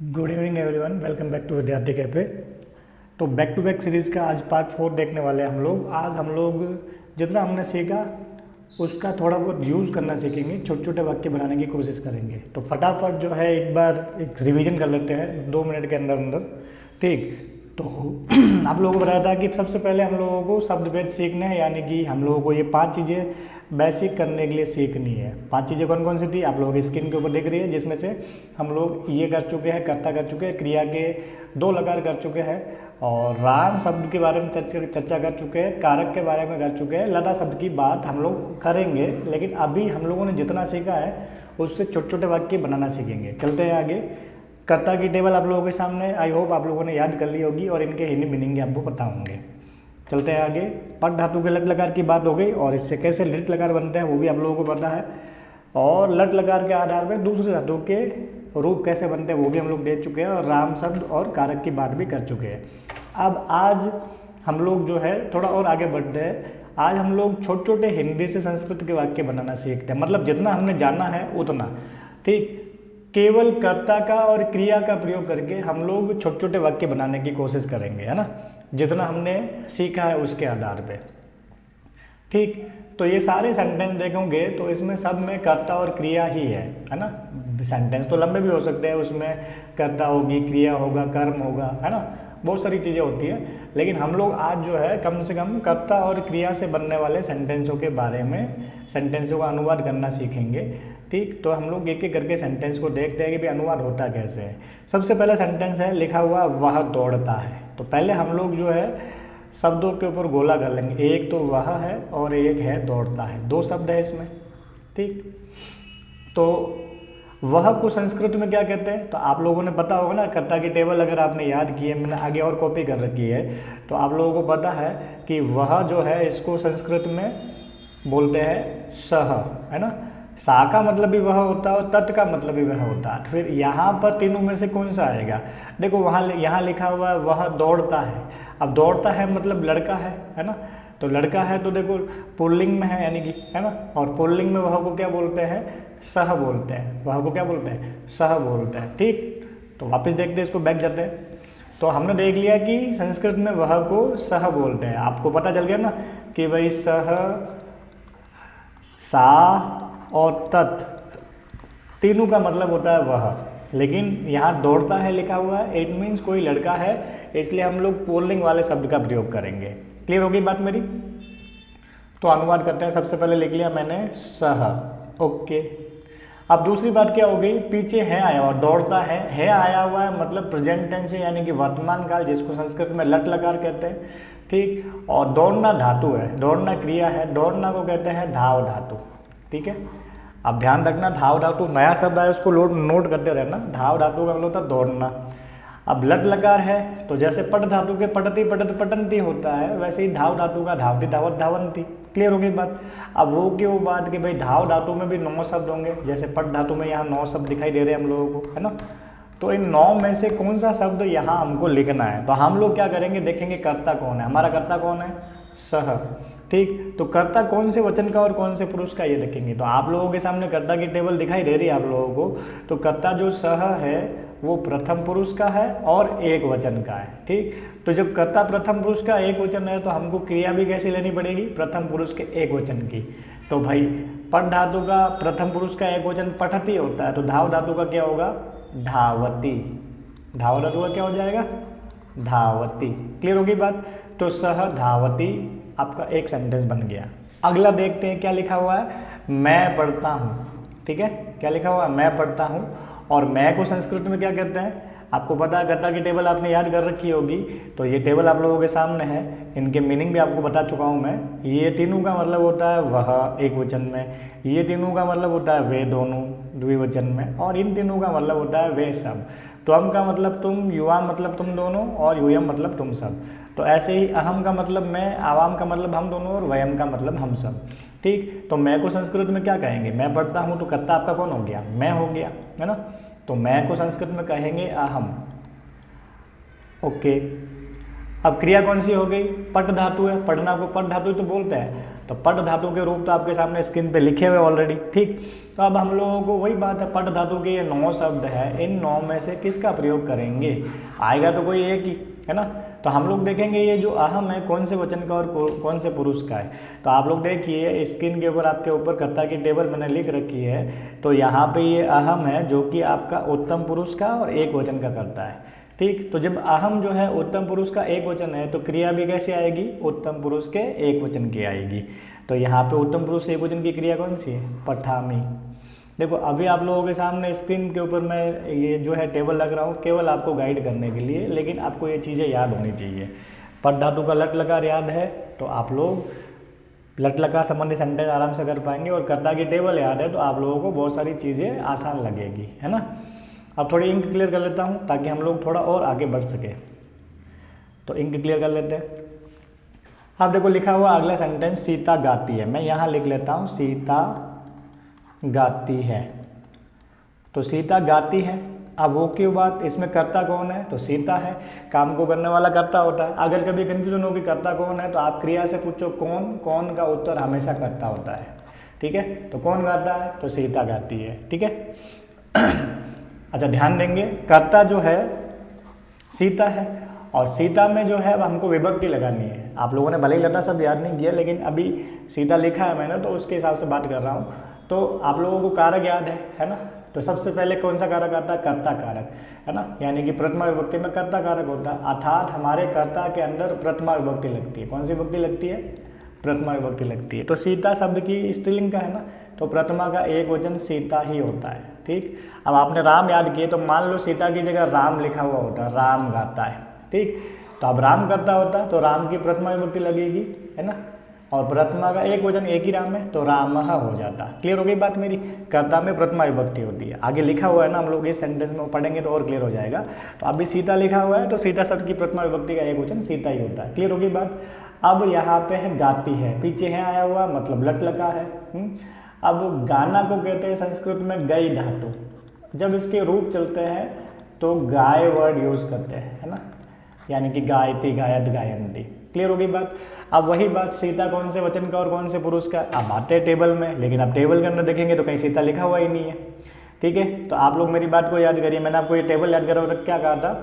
Good evening everyone, welcome back to Vidyarthi cafe. तो back to back series का आज part 4 देखने वाले हैं हम लोग। आज हम लोग जितना हमने सीखा उसका थोड़ा बहुत यूज़ करना सीखेंगे, छोटे छोटे वाक्य बनाने की कोशिश करेंगे। तो फटाफट जो है एक बार एक रिवीजन कर लेते हैं 2 मिनट के अंदर अंदर। ठीक, तो आप लोगों को बताया था कि सबसे पहले हम लोगों को शब्द भेद सीखने हैं, यानी कि हम लोगों को ये 5 चीज़ें बेसिक करने के लिए सीखनी है। 5 चीज़ें कौन कौन सी थी आप लोगों की स्क्रीन के ऊपर दिख रही है, जिसमें से हम लोग ये कर चुके हैं, कर्ता कर चुके हैं, क्रिया के 2 लकार कर चुके हैं, और राम शब्द के बारे में चर्चा कर चुके हैं, कारक के बारे में कर चुके हैं, लता शब्द की बात हम लोग करेंगे। लेकिन अभी हम लोगों ने जितना सीखा है उससे छोटे छोटे वाक्य बनाना सीखेंगे। चलते हैं आगे। कर्ता की टेबल आप लोगों के सामने, आई होप आप लोगों ने याद कर ली होगी और इनके हिंदी मीनिंग आपको पता होंगे। चलते हैं आगे। पट धातु के लट लकार की बात हो गई, और इससे कैसे लिट लकार बनते हैं वो भी आप लोगों को पता है, और लट लकार के आधार पर दूसरे धातु के रूप कैसे बनते हैं वो भी हम लोग देख चुके हैं, और राम शब्द और कारक की बात भी कर चुके हैं। अब आज हम लोग जो है थोड़ा और आगे बढ़ते हैं। आज हम लोग छोटे छोटे हिंदी से संस्कृत के वाक्य बनाना सीखते हैं, मतलब जितना हमने जाना है उतना। ठीक, केवल कर्ता का और क्रिया का प्रयोग करके हम लोग छोटे छोटे वाक्य बनाने की कोशिश करेंगे, है ना, जितना हमने सीखा है उसके आधार पे। ठीक, तो ये सारे सेंटेंस देखोगे तो इसमें सब में कर्ता और क्रिया ही है ना। सेंटेंस तो लंबे भी हो सकते हैं, उसमें कर्ता होगी, क्रिया होगा, कर्म होगा, है ना, बहुत सारी चीज़ें होती है। लेकिन हम लोग आज जो है कम से कम कर्ता और क्रिया से बनने वाले सेंटेंसों के बारे में, सेंटेंसों का अनुवाद करना सीखेंगे। ठीक, तो हम लोग एक एक करके सेंटेंस को देखते हैं कि भाई अनुवाद होता कैसे है। सबसे पहला सेंटेंस है लिखा हुआ वह दौड़ता है। तो पहले हम लोग जो है शब्दों के ऊपर गोला कर लेंगे। एक तो वह है और एक है दौड़ता है, 2 शब्द है इसमें। ठीक, तो वह को संस्कृत में क्या कहते हैं तो आप लोगों ने पता होगा ना। कर्ता की टेबल अगर आपने याद की है, मैंने आगे और कॉपी कर रखी है, तो आप लोगों को पता है कि वह जो है इसको संस्कृत में बोलते हैं सह, है ना। सा का मतलब भी वह होता है और तत् का मतलब भी वह होता है। फिर यहाँ पर तीनों में से कौन सा आएगा? देखो वहाँ यहाँ लिखा हुआ है वह दौड़ता है। अब दौड़ता है मतलब लड़का है ना। तो लड़का है तो देखो पुल्लिंग में है, यानी कि, है ना, और पुल्लिंग में वह को क्या बोलते हैं? सह बोलते हैं। वह को क्या बोलते हैं? सह बोलते हैं। ठीक, तो वापस देखते हैं, इसको बैक जाते हैं। तो हमने देख लिया कि संस्कृत में वह को सह बोलते हैं। आपको पता चल गया ना कि भाई सह, सा और तत् तीनों का मतलब होता है वह। लेकिन यहाँ दौड़ता है लिखा हुआ है, इट मीन्स कोई लड़का है, इसलिए हम लोग पुल्लिंग वाले शब्द का प्रयोग करेंगे। क्लियर हो गई बात मेरी? तो अनुवाद करते हैं। सबसे पहले लिख लिया मैंने सह, ओके। अब दूसरी बात क्या हो गई? पीछे है आया हुआ, दौड़ता है आया हुआ है, मतलब प्रेजेंट टेंस है, यानी कि वर्तमान काल, जिसको संस्कृत में लट लकार कहते हैं। ठीक, और दौड़ना धातु है, दौड़ना क्रिया है, दौड़ना को कहते हैं धाव धातु। ठीक है, अब ध्यान रखना, धाव धातु नया शब्द है, उसको नोट करते रहना। धाव धातु का मतलब होता है दौड़ना। अब लट लकार है तो जैसे पट धातु के पटती पटत पटंती होता है, वैसे ही धाव धातु का धावती धावत धावंती। क्लियर हो गई बात? अब वो की वो बात कि भाई धाव धातु में भी 9 शब्द होंगे, जैसे पट धातु में यहाँ 9 शब्द दिखाई दे रहे हैं हम लोगों को, है ना। तो इन 9 में से कौन सा शब्द यहाँ हमको लिखना है, तो हम लोग क्या करेंगे, देखेंगे कर्ता कौन है। हमारा कर्ता कौन है? सह। ठीक, तो कर्ता कौन से वचन का और कौन से पुरुष का ये देखेंगे। तो आप लोगों के सामने कर्ता की टेबल दिखाई दे रही है आप लोगों को। तो कर्ता जो सह है वो प्रथम पुरुष का है और एक वचन का है। ठीक, तो जब कर्ता प्रथम पुरुष का एक वचन है तो हमको क्रिया भी कैसे लेनी पड़ेगी? प्रथम पुरुष के एक वचन की। तो भाई पट धातु का प्रथम पुरुष का एक वचन पठती होता है, तो धाव धातु का क्या होगा? धावती। धाव धातु का क्या हो जाएगा? धावती। क्लियर होगी बात? तो सह धावती आपका एक सेंटेंस बन गया। अगला देखते हैं क्या लिखा हुआ है, मैं पढ़ता हूँ। ठीक है, क्या लिखा हुआ है? मैं पढ़ता हूँ। और मैं को संस्कृत में क्या कहते हैं? आपको पता है, कर्ता की टेबल आपने याद कर रखी होगी, तो ये टेबल आप लोगों के सामने है, इनके मीनिंग भी आपको बता चुका हूँ मैं। ये तीनों का मतलब होता है वह एक वचन में, ये तीनों का मतलब होता है वे दोनों द्विवचन में, और इन तीनों का मतलब होता है वे सब। त्वम का मतलब तुम, युवा मतलब तुम दोनों, और यूयम मतलब तुम सब। तो ऐसे ही अहम का मतलब मैं, आवाम का मतलब हम दोनों, और वयम का मतलब हम सब। ठीक, तो मैं को संस्कृत में क्या कहेंगे? मैं पढ़ता हूँ, तो कर्ता आपका कौन हो गया? मैं हो गया, है ना। तो मैं को संस्कृत में कहेंगे अहम, ओके। अब क्रिया कौन सी हो गई, पट धातु है, पढ़ना को पट धातु तो बोलते हैं, तो पट धातु के रूप तो आपके सामने स्क्रीन पे लिखे हुए ऑलरेडी, ठीक। तो अब हम लोगों को वही बात है, पट धातु के ये 9 शब्द है, इन 9 में से किसका प्रयोग करेंगे, आएगा तो कोई एक ही, है ना। तो हम लोग देखेंगे ये जो अहम है कौन से वचन का और कौन से पुरुष का है। तो आप लोग देखिए स्क्रीन के ऊपर आपके ऊपर कर्ता की टेबल मैंने लिख रखी है, तो यहाँ पे ये अहम है जो कि आपका उत्तम पुरुष का और एक वचन का कर्ता है, ठीक। तो जब अहम जो है उत्तम पुरुष का एक वचन है तो क्रिया भी कैसे आएगी, उत्तम पुरुष के एक वचन की आएगी। तो यहाँ पे उत्तम पुरुष एक वचन की क्रिया कौन सी है, पठामी। देखो अभी आप लोगों के सामने स्क्रीन के ऊपर मैं ये जो है टेबल लग रहा हूँ केवल आपको गाइड करने के लिए, लेकिन आपको ये चीज़ें याद होनी चाहिए। पट धातु का लट लकार याद है तो आप लोग लट लकार संबंधी सेंटेंस आराम से कर पाएंगे, और कर्ता की टेबल याद है तो आप लोगों को बहुत सारी चीज़ें आसान लगेगी, है ना। अब थोड़ी इंक क्लियर कर लेता हूँ ताकि हम लोग थोड़ा और आगे बढ़ सके, तो इंक क्लियर कर लेते हैं। अब देखो लिखा हुआ अगला सेंटेंस सीता गाती है, मैं यहाँ लिख लेता हूँ सीता गाती है, तो सीता गाती है। अब वो क्यों बात, इसमें कर्ता कौन है, तो सीता है, काम को करने वाला कर्ता होता है। अगर कभी कंफ्यूजन हो कि कर्ता कौन है तो आप क्रिया से पूछो कौन, कौन का उत्तर हमेशा कर्ता होता है, ठीक है। तो कौन गाता है, तो सीता गाती है, ठीक है। अच्छा ध्यान देंगे कर्ता जो है सीता है, और सीता में जो है अब हमको विभक्ति लगानी है। आप लोगों ने भले ही लता सब याद नहीं किया, लेकिन अभी सीता लिखा है मैंने तो उसके हिसाब से बात कर रहा हूँ। तो आप लोगों को कारक याद है ना। तो सबसे पहले कौन सा कारक आता है, कर्ता कारक, है ना। यानी कि प्रथमा विभक्ति में कर्ता कारक होता है, अर्थात हमारे कर्ता के अंदर प्रथमा विभक्ति लगती है। कौन सी विभक्ति लगती है, प्रथमा विभक्ति लगती है। तो सीता शब्द की स्त्रीलिंग का है ना, तो प्रथमा का एक वचन सीता ही होता है, ठीक। अब आपने राम याद किए तो मान लो सीता की जगह राम लिखा हुआ होता है, राम गाता है, ठीक। तो अब राम करता होता है तो राम की प्रथमा विभक्ति लगेगी, है ना, और प्रथमा का एक वचन एक ही राम है तो रामः हो जाता। क्लियर हो गई बात मेरी, कर्ता में प्रथमा विभक्ति होती है। आगे लिखा हुआ है ना, हम लोग इस सेंटेंस में पढ़ेंगे तो और क्लियर हो जाएगा। तो अभी सीता लिखा हुआ है तो सीता शब्द की प्रथमा विभक्ति का एक वचन सीता ही होता है। क्लियर हो गई बात। अब यहाँ पे है गाती है, पीछे है आया हुआ मतलब लट लकार है। अब गाना को कहते हैं संस्कृत में गई धातु, जब इसके रूप चलते हैं तो गाय वर्ड यूज करते हैं, है ना, यानी कि गायती गायत गायंती। क्लियर हो गई बात। अब वही बात सीता कौन से वचन का और कौन से पुरुष का, अब आते हैं टेबल में, लेकिन अब टेबल के अंदर देखेंगे तो कहीं सीता लिखा हुआ ही नहीं है, ठीक है। तो आप लोग मेरी बात को याद करिए, मैंने आपको ये टेबल याद करा क्या कहा था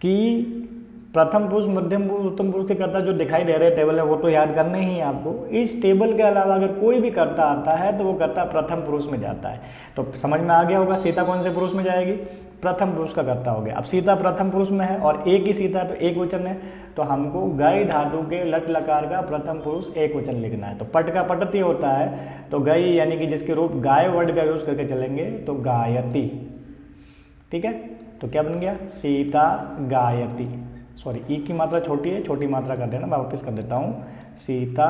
कि प्रथम पुरुष, मध्यम पुरुष, उत्तम पुरुष के कर्ता जो दिखाई दे रहे टेबल है वो तो याद करने ही है आपको। इस टेबल के अलावा अगर कोई भी कर्ता आता है तो वो कर्ता प्रथम पुरुष में जाता है। तो समझ में आ गया होगा सीता कौन से पुरुष में जाएगी, प्रथम पुरुष का कर्ता हो गया। अब सीता प्रथम पुरुष में है और एक ही सीता है तो एक वचन है, तो हमको गई धातु के लट लकार का प्रथम पुरुष एक वचन लिखना है। तो पट का पटती होता है, तो गई यानी कि जिसके रूप गाय वर्ड का यूज करके चलेंगे तो गायती, ठीक है। तो क्या बन गया, सीता गायती। सॉरी ई की मात्रा छोटी है, छोटी मात्रा कर देना, मैं वापस कर देता हूँ, सीता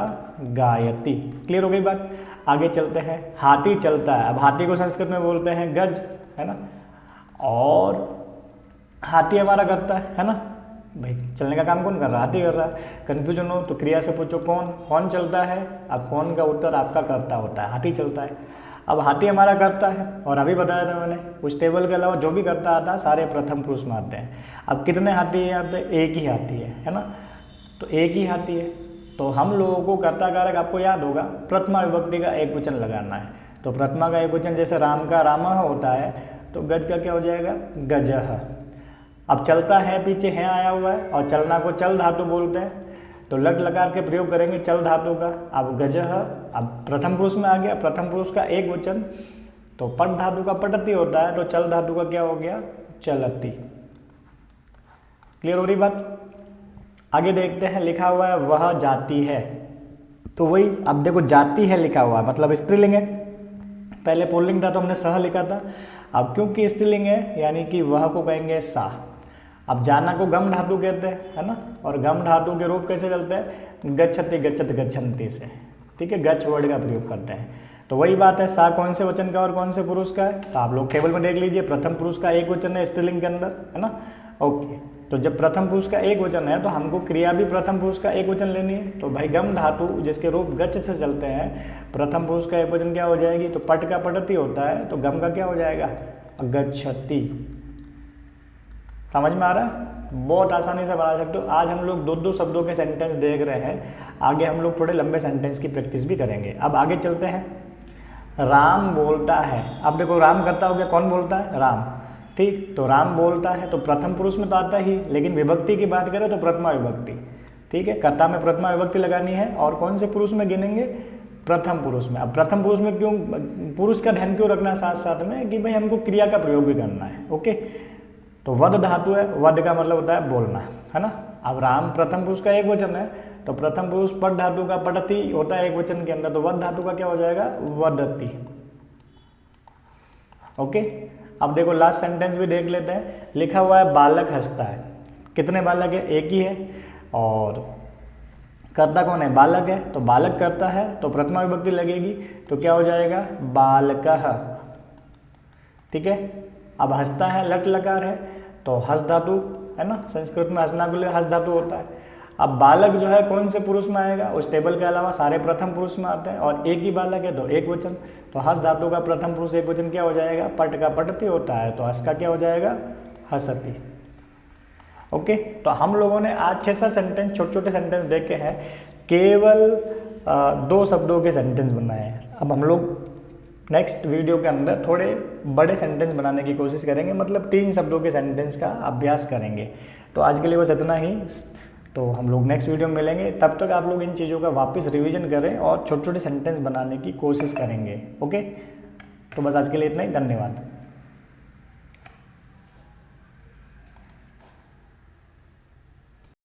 गायती। क्लियर हो गई बात। आगे चलते हैं, हाथी चलता है। अब हाथी को संस्कृत में बोलते हैं गज, है ना, और हाथी हमारा करता है ना। भाई चलने का काम कौन कर रहा है, हाथी कर रहा है। कन्फ्यूजन हो तो क्रिया से पूछो कौन, कौन चलता है। अब कौन का उत्तर आपका कर्ता होता है, हाथी चलता है। अब हाथी हमारा करता है, और अभी बताया था मैंने उस टेबल के अलावा जो भी करता आता है सारे प्रथम पुरुष में आते हैं। अब कितने हाथी है यहाँ पे, एक ही हाथी है ना, तो एक ही हाथी है। तो हम लोगों को कर्ता कारक आपको याद होगा, प्रथमा विभक्ति का एक वचन लगाना है। तो प्रथमा का एक वचन जैसे राम का रामः होता है, तो गज का क्या हो जाएगा, गजः। अब चलता है, पीछे है आया हुआ है, और चलना को चल धातु बोलते हैं, तो लट लकार के प्रयोग करेंगे चल धातु का। अब गजः, अब प्रथम पुरुष में आ गया, प्रथम पुरुष का एक वचन, तो पट धातु का पटती होता है, तो चल धातु का क्या हो गया, चलती। क्लियर हो रही बात। आगे देखते हैं, लिखा हुआ है वह जाती है, तो वही अब देखो जाती है लिखा हुआ है मतलब स्त्रीलिंग है। पहले पुल्लिंग था तो हमने सह लिखा था, अब क्योंकि स्त्रीलिंग है यानी कि वह को कहेंगे सा। अब जाना को गम धातु कहते हैं, है ना, और गम धातु के रूप कैसे चलते हैं, गच्छति गच्छत गच्छन्ति से, ठीक है, गच्छ वर्ड का प्रयोग करते हैं। तो वही बात है, सा कौन से वचन का और कौन से पुरुष का है, तो आप लोग टेबल में देख लीजिए, प्रथम पुरुष का एक वचन है स्त्रीलिंग के अंदर, है ना। ओके, तो जब प्रथम पुरुष का एक वचन है तो हमको क्रिया भी प्रथम पुरुष का एक वचन लेनी है। तो भाई गम धातु जिसके रूप गच्छ से चलते हैं, प्रथम पुरुष का एक वचन क्या हो जाएगी, तो पट का पटती होता है, तो गम का क्या हो जाएगा, गच्छति। समझ में आ रहा है। बहुत आसानी से बना सकते हो। आज हम लोग 2-2 शब्दों के सेंटेंस देख रहे हैं, आगे हम लोग थोड़े लंबे सेंटेंस की प्रैक्टिस भी करेंगे। अब आगे चलते हैं। राम बोलता है, अब देखो राम करता हो गया, कौन बोलता है? राम, ठीक। तो राम बोलता है तो प्रथम पुरुष में तो आता ही, लेकिन विभक्ति की बात करें तो प्रथमा विभक्ति, ठीक है। कर्ता में प्रथमा विभक्ति लगानी है और कौन से पुरुष में गिनेंगे? प्रथम पुरुष में। अब प्रथम पुरुष में क्यों पुरुष का ध्यान क्यों रखना साथ साथ में कि भाई हमको क्रिया का प्रयोग भी करना है, ओके। तो वद धातु है, वद का मतलब होता है बोलना, है ना। अब राम प्रथम पुरुष का एक वचन है, तो प्रथम पुरुष पट धातु का पठति होता है एक वचन के अंदर, तो वद धातु का क्या हो जाएगा? वदति, ओके। अब देखो लास्ट सेंटेंस भी देख लेते हैं। लिखा हुआ है बालक हंसता है, कितने बालक है? एक ही है। और कर्ता कौन है? बालक है, तो बालक करता है तो प्रथमा विभक्ति लगेगी, तो क्या हो जाएगा? बालकः, ठीक है। अब हंसता है, लट लकार है, तो हस धातु है ना, संस्कृत में हंसना के लिए हस धातु होता है। अब बालक जो है कौन से पुरुष में आएगा? उस टेबल के अलावा सारे प्रथम पुरुष में आते हैं, और एक ही बालक है तो एक वचन, तो हस धातु का प्रथम पुरुष एक वचन क्या हो जाएगा? पट का पठति होता है, तो हस का क्या हो जाएगा? हसति, ओके। तो हम लोगों ने आज 6-7 सेंटेंस, छोटे छोटे सेंटेंस देखे हैं, केवल 2 शब्दों के सेंटेंस बनाए हैं। अब हम लोग नेक्स्ट वीडियो के अंदर थोड़े बड़े सेंटेंस बनाने की कोशिश करेंगे, मतलब 3 शब्दों के सेंटेंस का अभ्यास करेंगे। तो आज के लिए बस इतना ही, तो हम लोग नेक्स्ट वीडियो में मिलेंगे। तब तक आप लोग इन चीज़ों का वापस रिवीजन करें और छोटे छोटे सेंटेंस बनाने की कोशिश करेंगे, ओके। तो बस आज के लिए इतना ही, धन्यवाद।